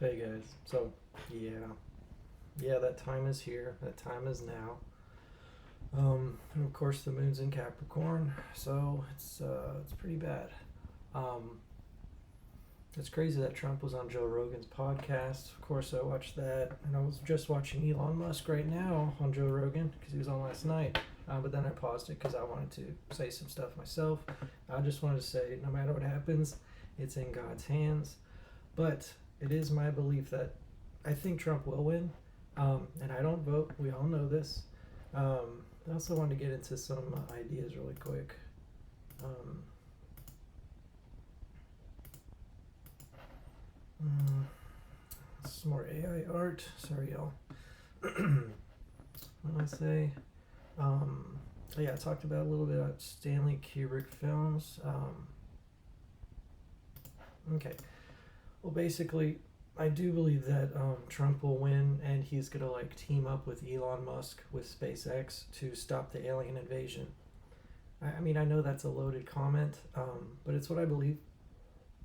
Hey guys. Yeah, that time is here. That time is now. And of course the moon's in Capricorn, so it's pretty bad. Um, it's crazy that Trump was on Joe Rogan's podcast. Of course, I watched that, and I was just watching Elon Musk right now on Joe Rogan because he was on last night. But then I paused it because I wanted to say some stuff myself. I just wanted to say, no matter what happens, it's in God's hands. But it is my belief that I think Trump will win, and I don't vote. We all know this. I also wanted to get into some ideas really quick. Um, some more AI art. Sorry, y'all. What did I say? Yeah, I talked about a little bit about Stanley Kubrick films. Okay. Well, basically, I do believe that Trump will win, and he's gonna like team up with Elon Musk with SpaceX to stop the alien invasion. I mean, I know that's a loaded comment, but it's what I believe.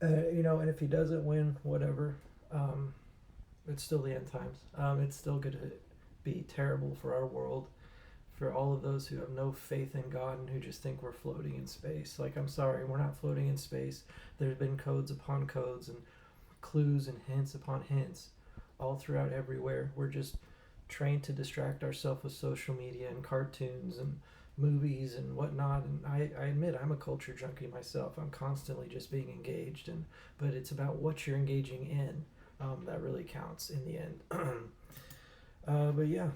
And if he doesn't win, whatever. Um, it's still the end times. It's still gonna be terrible for our world, for all of those who have no faith in God and who just think we're floating in space. Like, I'm sorry, we're not floating in space. There's been codes upon codes and clues and hints upon hints all throughout everywhere. We're just trained to distract ourselves with social media and cartoons and movies and whatnot. And I admit I'm a culture junkie myself. I'm constantly just being engaged, but it's about what you're engaging in that really counts in the end. But yeah,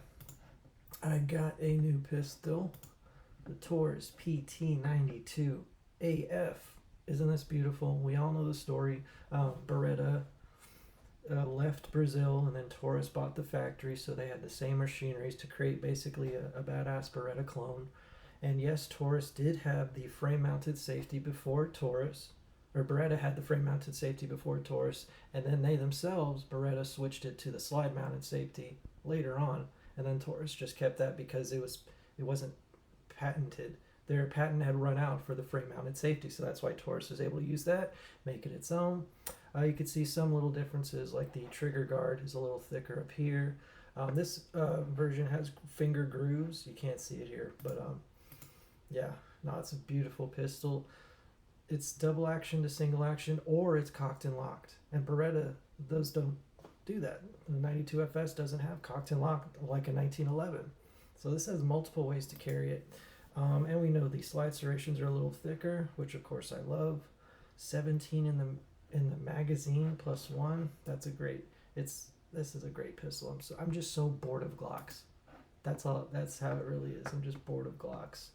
I got a new pistol, the Taurus PT92 AF. Isn't this beautiful? We all know the story. Beretta left Brazil, and then Taurus bought the factory, so they had the same machineries to create basically a badass Beretta clone. And yes, Taurus did have the frame-mounted safety before Taurus, or Beretta had the frame-mounted safety before Taurus, and then they themselves, Beretta, switched it to the slide-mounted safety later on, and then Taurus just kept that because it wasn't patented. Their patent had run out for the frame-mounted safety, so that's why Taurus was able to use that, make it its own. You could see some little differences, like the trigger guard is a little thicker up here. This version has finger grooves. You can't see it here, but yeah, no, it's a beautiful pistol. It's double action to single action, or it's cocked and locked. And Beretta, those don't do that. The 92FS doesn't have cocked and locked like a 1911. So this has multiple ways to carry it. And we know the slide serrations are a little thicker, which of course I love. 17 in the magazine plus one. That's a great. This is a great pistol. I'm just so bored of Glocks. That's all. That's how it really is. I'm just bored of Glocks.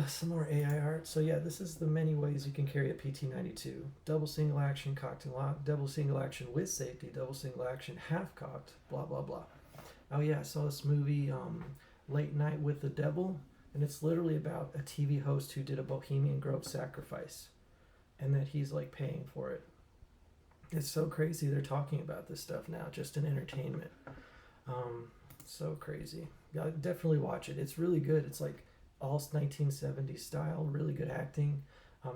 Some more AI art. So yeah, this is the many ways you can carry a PT92. Double single action, cocked and locked. Double single action with safety. Double single action, half cocked. Blah blah blah. Oh yeah, I saw this movie, Late Night with the Devil, and it's literally about a TV host who did a Bohemian Grove sacrifice, and that he's like paying for it. It's so crazy they're talking about this stuff now, just in entertainment. So crazy. Yeah, definitely watch it. It's really good. It's like all 1970s style, really good acting.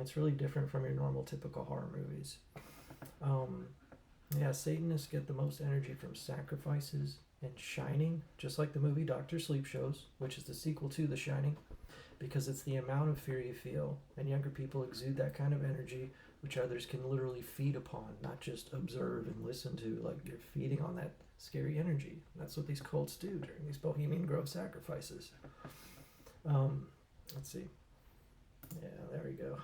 It's really different from your normal typical horror movies. Um, yeah, Satanists get the most energy from sacrifices and Shining, just like the movie Doctor Sleep shows, which is the sequel to The Shining, because it's the amount of fear you feel, and younger people exude that kind of energy, which others can literally feed upon, not just observe and listen to. Like, you're feeding on that scary energy. That's what these cults do during these Bohemian Grove sacrifices. Let's see. Yeah, there we go.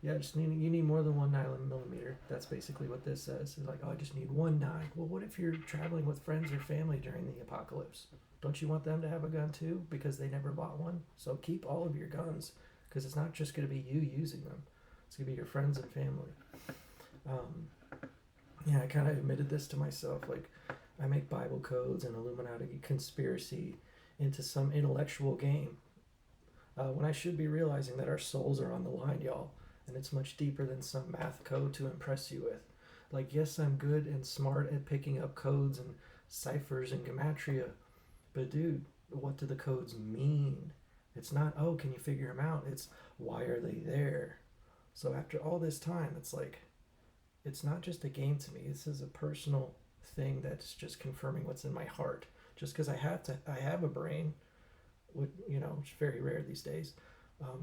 Yeah, you need more than 1 9mm. That's basically what this says. It's like, oh, I just need 1 9. Well, what if you're traveling with friends or family during the apocalypse? Don't you want them to have a gun too? Because they never bought one. So keep all of your guns, because it's not just going to be you using them. It's going to be your friends and family. Yeah, I kind of admitted this to myself. Like, I make Bible codes and Illuminati conspiracy into some intellectual game, when I should be realizing that our souls are on the line, y'all, and it's much deeper than some math code to impress you with. Like, yes, I'm good and smart at picking up codes and ciphers and gematria, but dude, what do the codes mean? It's not, oh, can you figure them out? It's, why are they there? So after all this time, it's like, It's not just a game to me. This is a personal thing that's just confirming what's in my heart. Just because I have a brain, which is very rare these days,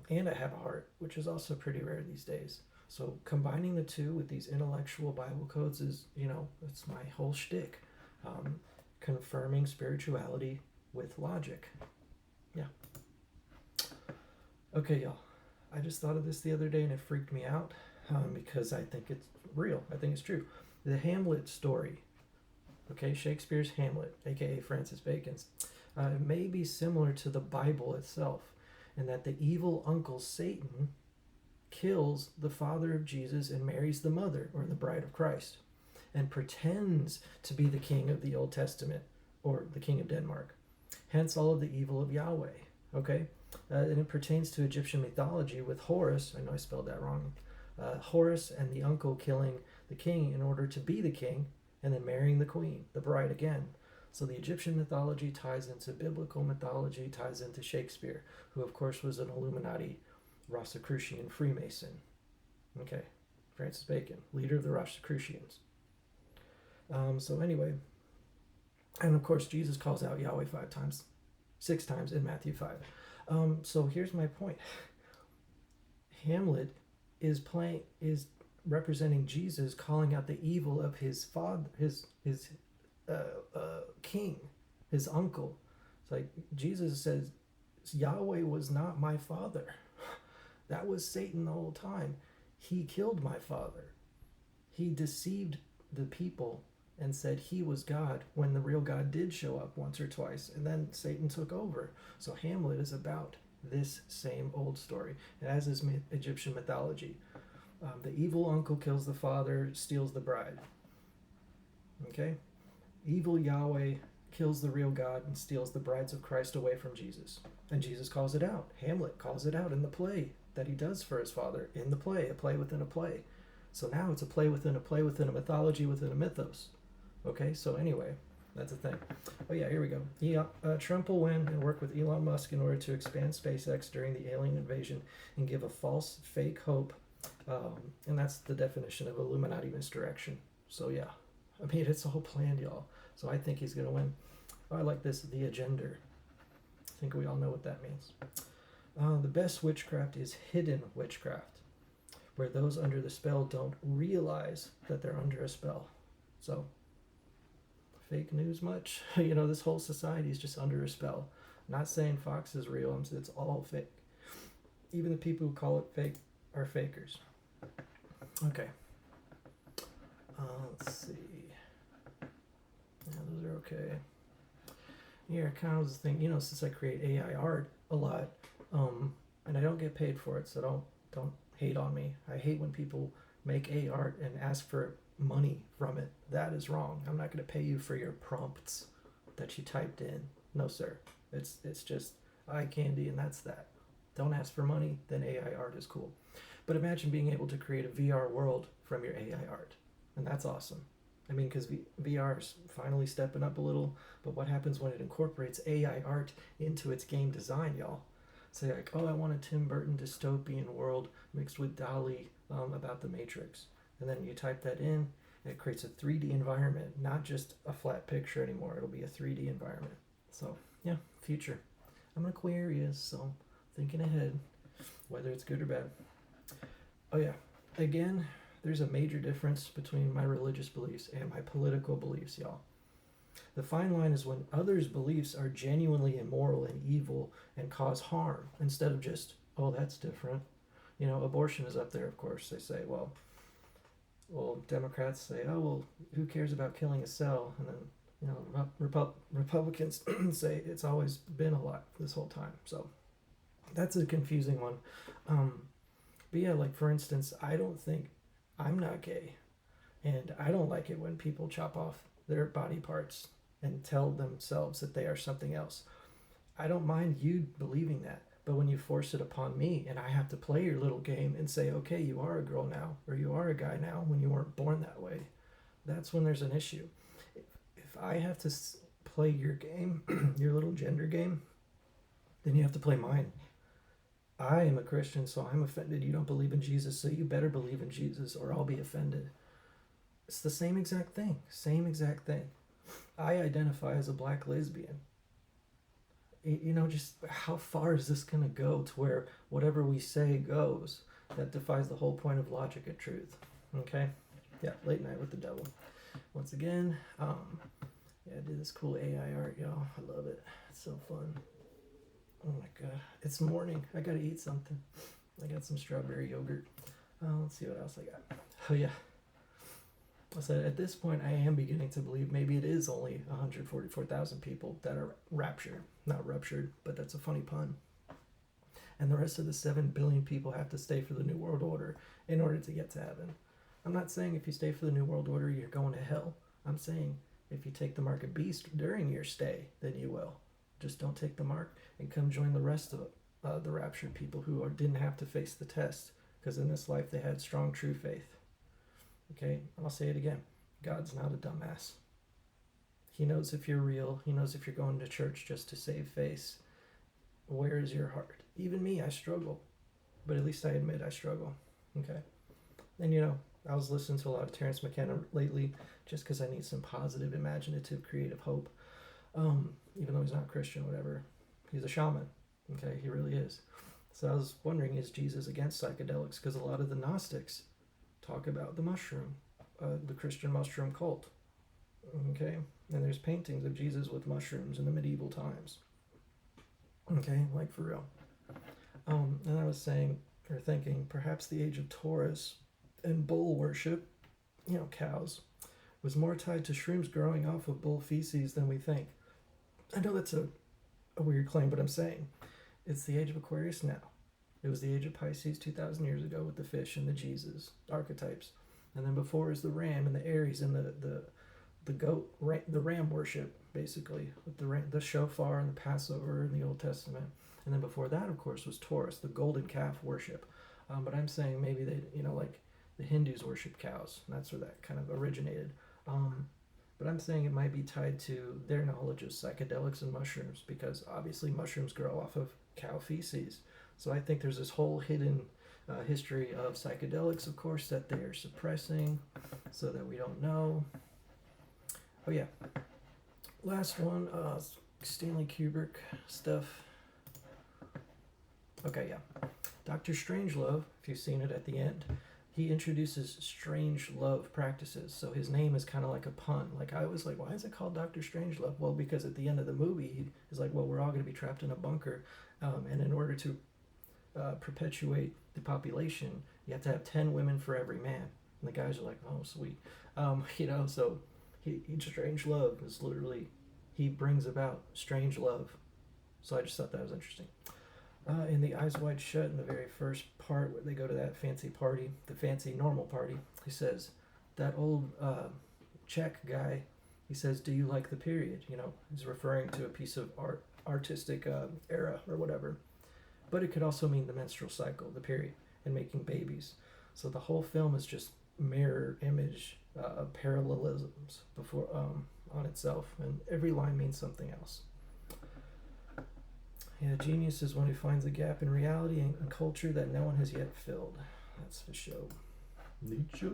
and I have a heart, which is also pretty rare these days. So combining the two with these intellectual Bible codes is, it's my whole shtick. Confirming spirituality with logic. Yeah. Okay, y'all. I just thought of this the other day and it freaked me out because I think it's real. I think it's true. The Hamlet story, okay, Shakespeare's Hamlet, aka Francis Bacon's, may be similar to the Bible itself, in that the evil uncle Satan kills the father of Jesus and marries the mother, or the bride of Christ, and pretends to be the king of the Old Testament, or the king of Denmark. Hence all of the evil of Yahweh, okay? And it pertains to Egyptian mythology with Horus, I know I spelled that wrong, Horus and the uncle killing the king in order to be the king, and then marrying the queen, the bride again. So the Egyptian mythology ties into biblical mythology, ties into Shakespeare, who of course was an Illuminati Rosicrucian Freemason. Okay, Francis Bacon, leader of the Rosicrucians. So anyway, and of course Jesus calls out Yahweh 6 times in Matthew 5. So here's my point. Hamlet is representing Jesus calling out the evil of his father, his king, his uncle. It's like Jesus says, Yahweh was not my father. That was Satan the whole time. He killed my father. He deceived the people and said he was God when the real God did show up once or twice, and then Satan took over. So Hamlet is about this same old story, as is Egyptian mythology. The evil uncle kills the father, steals the bride. Okay? Evil Yahweh kills the real God and steals the brides of Christ away from Jesus. And Jesus calls it out. Hamlet calls it out in the play that he does for his father, in the play, a play within a play. So now it's a play within a mythology within a mythos. Okay, so anyway, that's a thing. Oh yeah, here we go. Trump will win and work with Elon Musk in order to expand SpaceX during the alien invasion and give a false, fake hope. And that's the definition of Illuminati misdirection. So yeah, I mean, it's all planned, y'all. So I think he's going to win. Oh, I like this, the agenda. I think we all know what that means. The best witchcraft is hidden witchcraft, where those under the spell don't realize that they're under a spell. So, fake news much? This whole society is just under a spell. I'm not saying Fox is real, it's all fake. Even the people who call it fake are fakers. Okay. Let's see. Yeah, those are okay. Yeah, kind of the thing, since I create AI art a lot, and I don't get paid for it, so don't hate on me. I hate when people make AI art and ask for money from it. That is wrong. I'm not going to pay you for your prompts that you typed in. No, sir. It's just eye candy, and that's that. Don't ask for money, then AI art is cool. But imagine being able to create a VR world from your AI art, and that's awesome. I mean, because VR is finally stepping up a little, but what happens when it incorporates AI art into its game design, y'all? Say like, oh, I want a Tim Burton dystopian world mixed with DALL-E about the Matrix. And then you type that in, and it creates a 3D environment, not just a flat picture anymore. It'll be a 3D environment. So, yeah, future. I'm an Aquarius, so thinking ahead, whether it's good or bad. Oh, yeah. Again, there's a major difference between my religious beliefs and my political beliefs, y'all. The fine line is when others' beliefs are genuinely immoral and evil and cause harm, instead of just, oh, that's different. Abortion is up there, of course. They say, well, Democrats say, oh, well, who cares about killing a cell? And then, Republicans say it's always been a lot this whole time. So that's a confusing one. But yeah, like for instance, I'm not gay, and I don't like it when people chop off their body parts and tell themselves that they are something else. I don't mind you believing that, but when you force it upon me and I have to play your little game and say, okay, you are a girl now, or you are a guy now, when you weren't born that way, that's when there's an issue. If I have to play your game, your little gender game, then you have to play mine. I am a Christian, so I'm offended you don't believe in Jesus, so you better believe in Jesus or I'll be offended. It's the same exact thing. Same exact thing. I identify as a black lesbian. You know, just how far is this going to go to where whatever we say goes? That defies the whole point of logic and truth. Okay? Yeah, late night with the devil. Once again, yeah, I did this cool AI art, y'all. I love it. It's so fun. Oh my god. It's morning. I gotta eat something. I got some strawberry yogurt. Let's see what else I got. Oh yeah. I said at this point I am beginning to believe maybe it is only 144,000 people that are raptured. Not ruptured, but that's a funny pun. And the rest of the 7 billion people have to stay for the New World Order in order to get to heaven. I'm not saying if you stay for the New World Order you're going to hell. I'm saying if you take the mark of beast during your stay, then you will. Just don't take the mark and come join the rest of the raptured people who didn't have to face the test, because in this life they had strong, true faith. Okay, I'll say it again. God's not a dumbass. He knows if you're real. He knows if you're going to church just to save face. Where is your heart? Even me, I struggle. But at least I admit I struggle. Okay? And you know, I was listening to a lot of Terrence McKenna lately just because I need some positive, imaginative, creative hope. Even though he's not Christian, whatever. He's a shaman. Okay, he really is. So I was wondering, is Jesus against psychedelics? Because a lot of the Gnostics talk about the mushroom, the Christian mushroom cult. Okay, and there's paintings of Jesus with mushrooms in the medieval times. Okay, like for real. And I was saying, or thinking, perhaps the age of Taurus and bull worship, you know, cows, was more tied to shrooms growing off of bull feces than we think. I know that's a weird claim, but I'm saying it's the age of Aquarius now. It was the age of Pisces 2,000 years ago with the fish and the Jesus archetypes. And then before is the ram and the Aries and the goat, the ram worship, basically, with the shofar and the Passover in the Old Testament. And then before that, of course, was Taurus, the golden calf worship. But I'm saying maybe they, you know, like the Hindus worship cows. And that's where that kind of originated. But I'm saying it might be tied to their knowledge of psychedelics and mushrooms, because obviously mushrooms grow off of cow feces. So I think there's this whole hidden history of psychedelics, of course, that they are suppressing so that we don't know. Oh yeah, last one, Stanley Kubrick stuff. Okay, yeah. Dr. Strangelove, if you've seen it at the end, he introduces strange love practices. So his name is kind of like a pun. Like I was like, why is it called Dr. Strangelove? Well, because at the end of the movie, he's like, well, we're all going to be trapped in a bunker. And in order to perpetuate the population, you have to have 10 women for every man. And the guys are like, oh, sweet. You know, so he strange love is literally, he brings about strange love. So I just thought that was interesting. In the Eyes Wide Shut, in the very first part where they go to that fancy party, the fancy normal party, he says, that old Czech guy, he says, do you like the period? You know, he's referring to a piece of artistic era or whatever. But it could also mean the menstrual cycle, the period, and making babies. So the whole film is just mirror image parallelisms before on itself, and every line means something else. Yeah, genius is one who finds a gap in reality and culture that no one has yet filled. That's for sure. Nietzsche.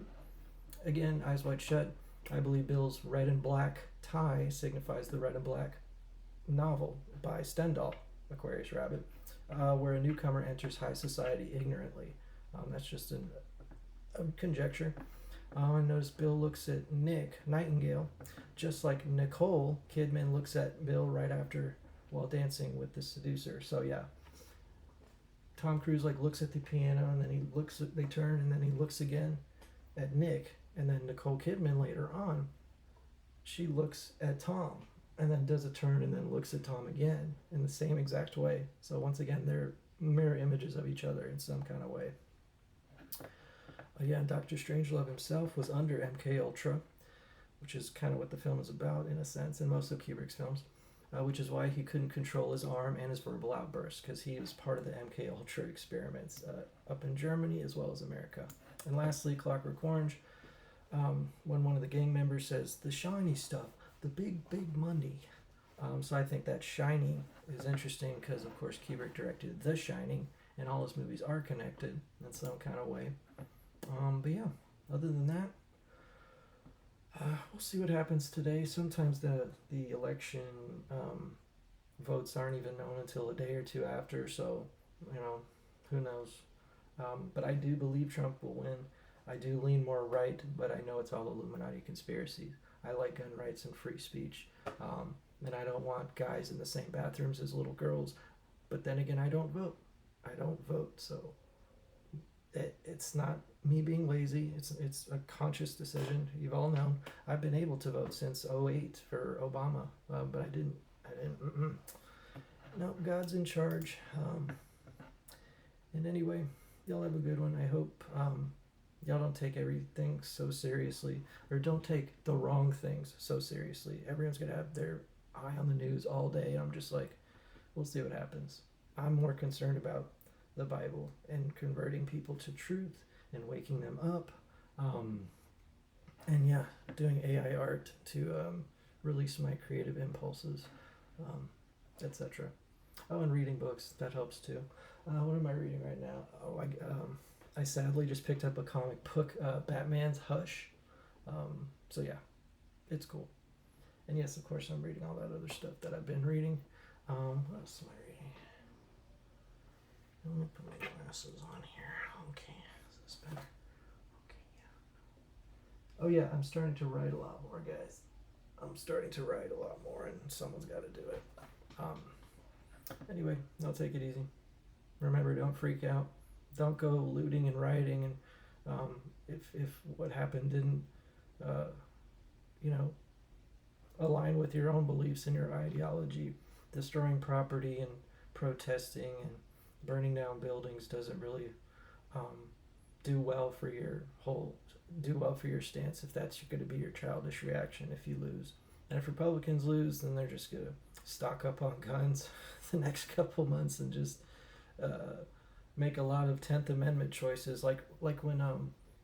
Again, Eyes Wide Shut. I believe Bill's red and black tie signifies the red and black novel by Stendhal, Aquarius Rabbit, where a newcomer enters high society ignorantly. That's just a conjecture. I notice Bill looks at Nick Nightingale, just like Nicole Kidman looks at Bill right after while dancing with the seducer. So yeah, Tom Cruise like looks at the piano and then they turn and then he looks again at Nick, and then Nicole Kidman later on, she looks at Tom and then does a turn and then looks at Tom again in the same exact way. So once again, they're mirror images of each other in some kind of way. Yeah, Dr. Strangelove himself was under MK Ultra, which is kind of what the film is about in a sense, in most of Kubrick's films, which is why he couldn't control his arm and his verbal outbursts, because he was part of the MK Ultra experiments up in Germany as well as America. And lastly, Clockwork Orange, when one of the gang members says, the shiny stuff, the big money. So I think that shiny is interesting because, of course, Kubrick directed The Shining, and all his movies are connected in some kind of way. But yeah, other than that, We'll see what happens today. Sometimes the election votes aren't even known until a day or two after, so you know, who knows. But I do believe Trump will win. I do lean more right, but I know it's all Illuminati conspiracy. I like gun rights and free speech, and I don't want guys in the same bathrooms as little girls. But then again, I don't vote. I don't vote, so it's not me being lazy. It's a conscious decision. You've all known I've been able to vote since '08 for Obama, but I didn't. No, God's in charge. And anyway, y'all have a good one. I hope y'all don't take everything so seriously, or don't take the wrong things so seriously. Everyone's gonna have their eye on the news all day. I'm just like, we'll see what happens. I'm more concerned about the Bible and converting people to truth and waking them up. And yeah, doing AI art to release my creative impulses, etc. Oh, and reading books, that helps too. What am I reading right now? Oh, I sadly just picked up a comic book, Batman's Hush. So yeah, it's cool. And yes, of course, I'm reading all that other stuff that I've been reading. What else am I reading? Let me put my glasses on here. Okay, is this better? Okay, yeah. Oh yeah, I'm starting to write a lot more, guys. I'm starting to write a lot more, and someone's got to do it. Anyway, I'll take it easy. Remember, don't freak out. Don't go looting and rioting, and if what happened didn't, you know, align with your own beliefs and your ideology, destroying property and protesting and burning down buildings doesn't really do well for your stance if that's going to be your childish reaction if you lose. And if Republicans lose, then they're just going to stock up on guns the next couple months and just make a lot of 10th Amendment choices. Like when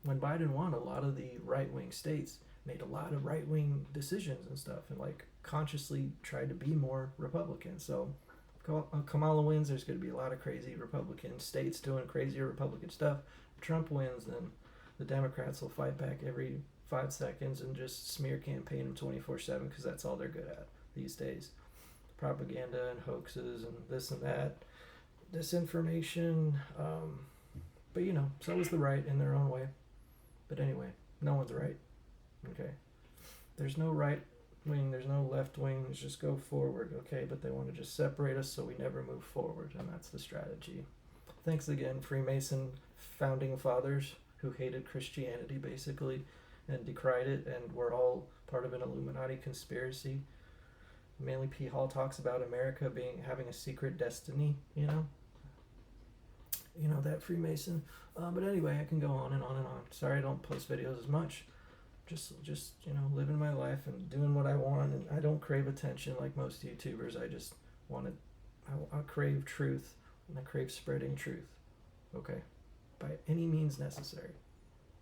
Biden won, a lot of the right-wing states made a lot of right-wing decisions and stuff, and like consciously tried to be more Republican. So if Kamala wins, there's going to be a lot of crazy Republican states doing crazier Republican stuff. If Trump wins, then the Democrats will fight back every 5 seconds and just smear campaign them 24/7 because that's all they're good at these days. Propaganda and hoaxes and this and that, disinformation. But you know, so is the right in their own way. But anyway, no one's right. Okay, there's no right wing, there's no left wing. Just go forward. Okay, but they want to just separate us so we never move forward, and that's the strategy. Thanks again, Freemason founding fathers who hated Christianity basically and decried it, and we're all part of an Illuminati conspiracy. Manly P. Hall talks about America having a secret destiny, you know that Freemason. But anyway, I can go on and on and on. Sorry I don't post videos as much. Just living my life and doing what I want, and I don't crave attention like most YouTubers. I just I crave truth, and I crave spreading truth. Okay, by any means necessary.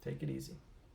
Take it easy.